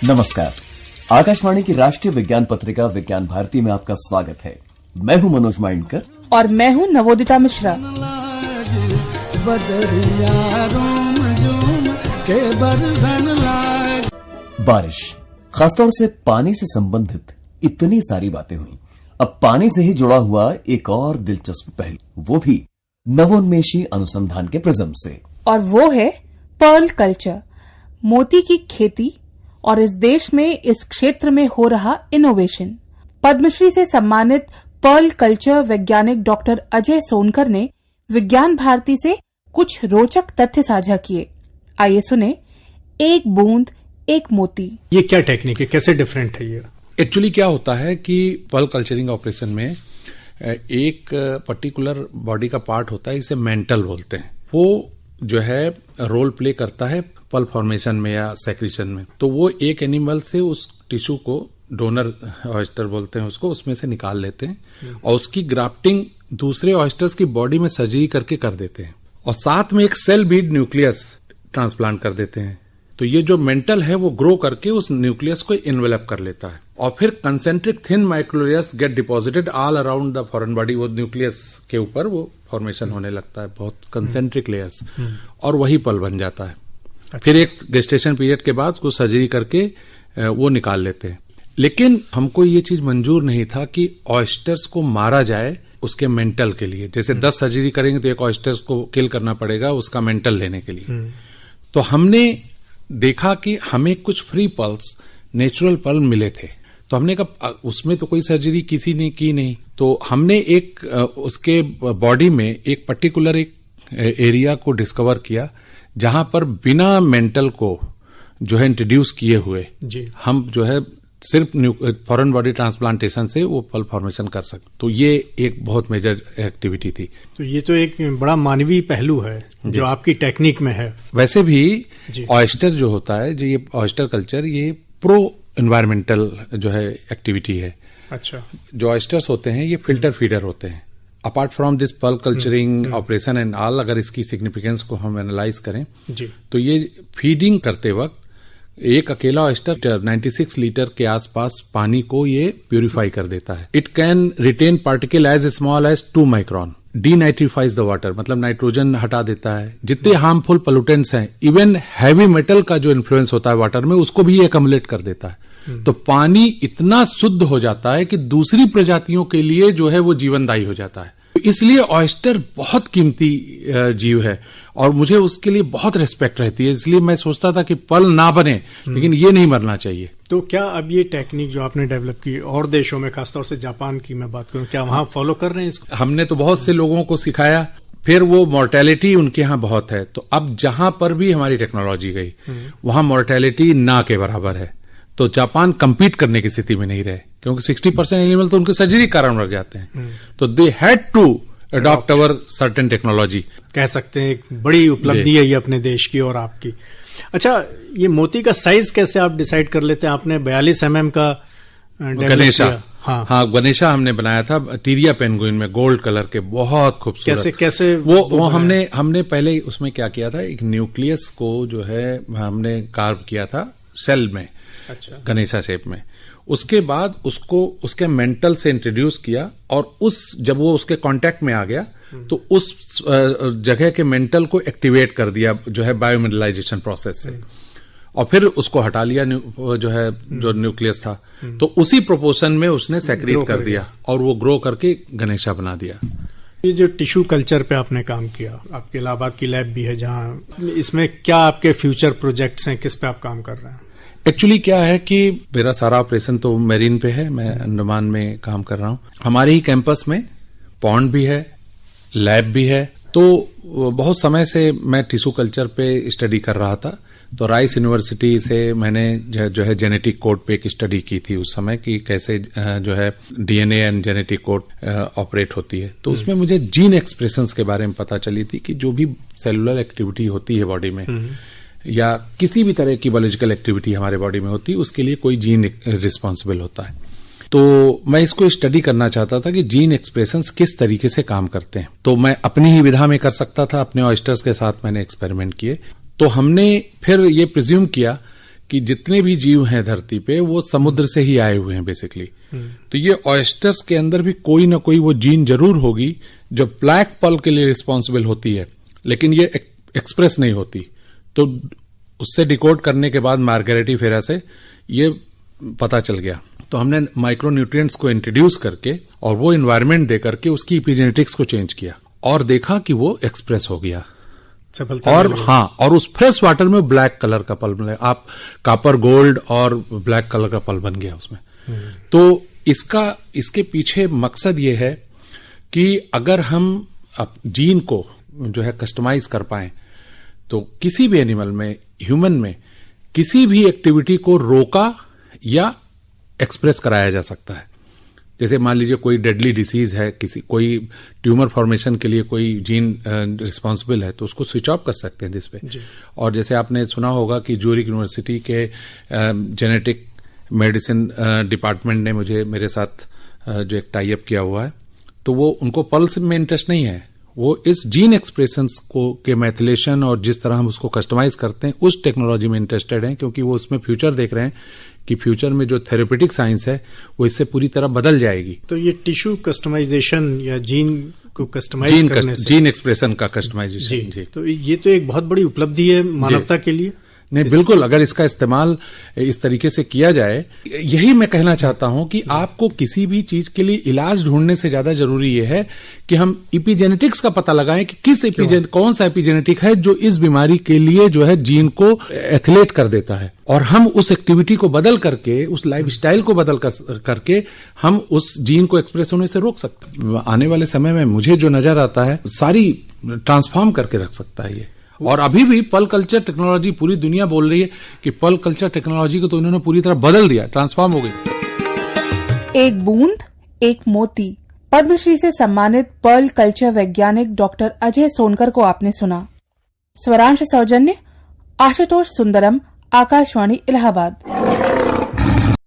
नमस्कार। आकाशवाणी की राष्ट्रीय विज्ञान पत्रिका विज्ञान भारती में आपका स्वागत है। मैं हूं मनोज माइंडकर और मैं हूं नवोदिता मिश्रा। बारिश, खासतौर से पानी से संबंधित इतनी सारी बातें हुई। अब पानी से ही जुड़ा हुआ एक और दिलचस्प पहलू, वो भी नवोन्मेषी अनुसंधान के प्रिज्म से, और वो है पर्ल कल्चर, मोती की खेती और इस देश में इस क्षेत्र में हो रहा इनोवेशन। पद्मश्री से सम्मानित पर्ल कल्चर वैज्ञानिक डॉक्टर अजय सोनकर ने विज्ञान भारती से कुछ रोचक तथ्य साझा किए। आइए सुने, एक बूंद एक मोती। ये क्या टेक्निक है, कैसे डिफरेंट है ये? एक्चुअली क्या होता है कि पर्ल कल्चरिंग ऑपरेशन में एक पर्टिकुलर बॉडी का पार्ट होता है, इसे मेंटल बोलते हैं। वो जो है रोल प्ले करता है पर्ल फॉर्मेशन में या सेक्रीशन में। तो वो एक एनिमल से उस टिश्यू को, डोनर ऑयस्टर बोलते हैं उसको, उसमें से निकाल लेते हैं और उसकी ग्राफ्टिंग दूसरे ऑयस्टर्स की बॉडी में सर्जरी करके कर देते हैं और साथ में एक सेल बीड न्यूक्लियस ट्रांसप्लांट कर देते हैं। तो ये जो मेंटल है वो ग्रो करके उस न्यूक्लियस को इन्वेलप कर लेता है और फिर concentric thin microlayers get deposited all around the foreign body. वो न्यूक्लियस के ऊपर वो फॉर्मेशन होने लगता है, बहुत कंसेंट्रिक लेयर्स, और वही पर्ल बन जाता है। फिर एक गेस्टेशन पीरियड के बाद उसको सर्जरी करके वो निकाल लेते हैं। लेकिन हमको ये चीज मंजूर नहीं था कि ऑयस्टर्स को मारा जाए उसके मेंटल के लिए। जैसे 10 सर्जरी करेंगे तो एक ऑयस्टर्स को किल करना पड़ेगा उसका मेंटल लेने के लिए। तो हमने देखा कि हमें कुछ फ्री पर्ल्स, नेचुरल पर्ल मिले थे। तो हमने कहा उसमें तो कोई सर्जरी किसी ने की नहीं। तो हमने एक उसके बॉडी में एक पर्टिकुलर एक एरिया को डिस्कवर किया जहां पर बिना मेंटल को जो है इंट्रोड्यूस किए हुए हम जो है सिर्फ फॉरेन बॉडी ट्रांसप्लांटेशन से वो पर्ल फॉर्मेशन कर सकते। तो ये एक बहुत मेजर एक्टिविटी थी। तो ये तो एक बड़ा मानवीय पहलू है जो आपकी टेक्निक में है। वैसे भी ऑयस्टर जो होता है, जो ये ऑयस्टर कल्चर, ये प्रो एनवायरमेंटल जो है एक्टिविटी है। अच्छा। जो ऑयस्टर्स होते हैं ये फिल्टर फीडर होते हैं। Apart from this pearl culturing operation and all, अगर इसकी सिग्निफिकेंस को हम एनालाइज करें तो ये फीडिंग करते वक्त एक अकेला ऑयस्टर 96 लीटर के आसपास पानी को ये प्यूरिफाई कर देता है। It can retain particle as small as 2 micron, denitrifies the water, मतलब नाइट्रोजन हटा देता है। जितने हार्मफुल पोल्यूटेंट्स हैं, इवन हैवी मेटल का जो इन्फ्लुएंस होता है वाटर में, उसको भी ये एकम्युलेट कर देता है। तो पानी इतना शुद्ध हो जाता है कि दूसरी प्रजातियों के लिए जो है वो जीवनदायी हो जाता है। इसलिए ऑयस्टर बहुत कीमती जीव है और मुझे उसके लिए बहुत रिस्पेक्ट रहती है। इसलिए मैं सोचता था कि पर्ल ना बने, लेकिन ये नहीं मरना चाहिए। तो क्या अब ये टेक्निक जो आपने डेवलप की और देशों में, खासतौर से जापान की मैं बात करूं, क्या वहां फॉलो कर रहे हैं इसको? हमने तो बहुत से लोगों को सिखाया, फिर वो मोर्टेलिटी उनके यहाँ बहुत है। तो अब जहां पर भी हमारी टेक्नोलॉजी गई वहां मोर्टेलिटी ना के बराबर है। तो जापान कंपीट करने की स्थिति में नहीं रहे क्योंकि 60% एनिमल तो उनके सर्जरी कारण मर जाते हैं। तो they had to adopt our certain technology. कह सकते हैं एक बड़ी उपलब्धि है ये अपने देश की और आपकी। अच्छा, ये मोती का साइज कैसे आप डिसाइड कर लेते हैं? आपने 42 mm का गणेशा, हाँ गणेशा हमने बनाया था टीरिया पेंगुइन में, गोल्ड कलर के, बहुत खूबसूरत। कैसे वो हमने पहले उसमें क्या किया था, एक न्यूक्लियस को जो है हमने कार्व किया था सेल में। अच्छा। गणेशा शेप में। उसके बाद उसको उसके मेंटल से इंट्रोड्यूस किया और जब वो उसके कांटेक्ट में आ गया तो उस जगह के मेंटल को एक्टिवेट कर दिया जो है बायोमिनरलाइजेशन प्रोसेस से, और फिर उसको हटा लिया जो न्यूक्लियस था। तो उसी प्रोपोर्शन में उसने सेक्रेट कर दिया और वो ग्रो करके गणेशा बना दिया। ये जो टिश्यू कल्चर पे आपने काम किया, आपके इलाहाबाद की लैब भी है जहां, इसमें क्या आपके फ्यूचर प्रोजेक्ट्स हैं, किस पे आप काम कर रहे हैं? एक्चुअली क्या है कि मेरा सारा ऑपरेशन तो मेरीन पे है, मैं अंडमान में काम कर रहा हूं। हमारे ही कैंपस में पॉन्ड भी है, लैब भी है। तो बहुत समय से मैं टिश्यू कल्चर पे स्टडी कर रहा था। तो राइस यूनिवर्सिटी से मैंने जो है जेनेटिक कोड पे एक स्टडी की थी उस समय कि कैसे जो है DNA and genetic code operate होती है। तो उसमें मुझे जीन एक्सप्रेशंस के बारे में पता चली थी कि जो भी सेलुलर एक्टिविटी होती है बॉडी में या किसी भी तरह की बायोलॉजिकल एक्टिविटी हमारे बॉडी में होती है, उसके लिए कोई जीन रिस्पॉन्सिबल होता है। तो मैं इसको स्टडी करना चाहता था कि जीन एक्सप्रेशंस किस तरीके से काम करते हैं। तो मैं अपनी ही विधा में कर सकता था, अपने ऑयस्टर्स के साथ मैंने एक्सपेरिमेंट किए। तो हमने फिर ये प्रिज्यूम किया कि जितने भी जीव हैं धरती पे वो समुद्र से ही आए हुए हैं बेसिकली। तो ये ऑयस्टर्स के अंदर भी कोई ना कोई वो जीन जरूर होगी जो ब्लैक पर्ल के लिए रिस्पॉन्सिबल होती है, लेकिन ये एक्सप्रेस नहीं होती। तो उससे डिकोड करने के बाद मार्गरेटी फेरा से ये पता चल गया। तो हमने माइक्रोन्यूट्रिएंट्स को इंट्रोड्यूस करके और वो एनवायरनमेंट दे करके उसकी एपिजेनेटिक्स को चेंज किया और देखा कि वो एक्सप्रेस हो गया। और हाँ, और उस फ्रेश वाटर में ब्लैक कलर का पल्प मिला, आप कापर गोल्ड और ब्लैक कलर का पल्प बन गया उसमें। तो इसके पीछे मकसद ये है कि अगर हम जीन को जो है कस्टमाइज कर पाए तो किसी भी एनिमल में, ह्यूमन में किसी भी एक्टिविटी को रोका या एक्सप्रेस कराया जा सकता है। जैसे मान लीजिए कोई डेडली डिसीज है, कोई ट्यूमर फॉर्मेशन के लिए कोई जीन रिस्पांसिबल है, तो उसको स्विच ऑफ कर सकते हैं दिस पे। और जैसे आपने सुना होगा कि ज्यूरिख यूनिवर्सिटी के जेनेटिक मेडिसिन डिपार्टमेंट ने मेरे साथ जो एक टाई अप किया हुआ है, तो वो उनको पल्स में इंटरेस्ट नहीं है, वो इस जीन एक्सप्रेशंस को के मैथिलेशन और जिस तरह हम उसको कस्टमाइज करते हैं उस टेक्नोलॉजी में इंटरेस्टेड हैं, क्योंकि वो उसमें फ्यूचर देख रहे हैं कि फ्यूचर में जो थेरेपेटिक साइंस है वो इससे पूरी तरह बदल जाएगी। तो ये टिश्यू कस्टमाइजेशन या जीन को कस्टमाइज करने से, जीन एक्सप्रेशन का कस्टमाइजेशन जी। तो ये तो एक बहुत बड़ी उपलब्धि है मानवता के लिए। नहीं, बिल्कुल, अगर इसका इस्तेमाल इस तरीके से किया जाए, यही मैं कहना चाहता हूं कि आपको किसी भी चीज के लिए इलाज ढूंढने से ज्यादा जरूरी यह है कि हम एपिजेनेटिक्स का पता लगाएं कि कौन सा एपिजेनेटिक है जो इस बीमारी के लिए जो है जीन को एथलेट कर देता है, और हम उस एक्टिविटी को बदल करके, उस लाइफस्टाइल को बदल करके हम उस जीन को एक्सप्रेस होने से रोक सकते हैं। आने वाले समय में मुझे जो नजर आता है सारी ट्रांसफॉर्म करके रख सकता है ये। और अभी भी पर्ल कल्चर टेक्नोलॉजी, पूरी दुनिया बोल रही है कि पर्ल कल्चर टेक्नोलॉजी को तो इन्होंने पूरी तरह बदल दिया, ट्रांसफॉर्म हो गई। एक बूंद एक मोती, पद्मश्री से सम्मानित पर्ल कल्चर वैज्ञानिक डॉक्टर अजय सोनकर को आपने सुना। स्वरांश सौजन्य आशुतोष सुंदरम, आकाशवाणी इलाहाबाद।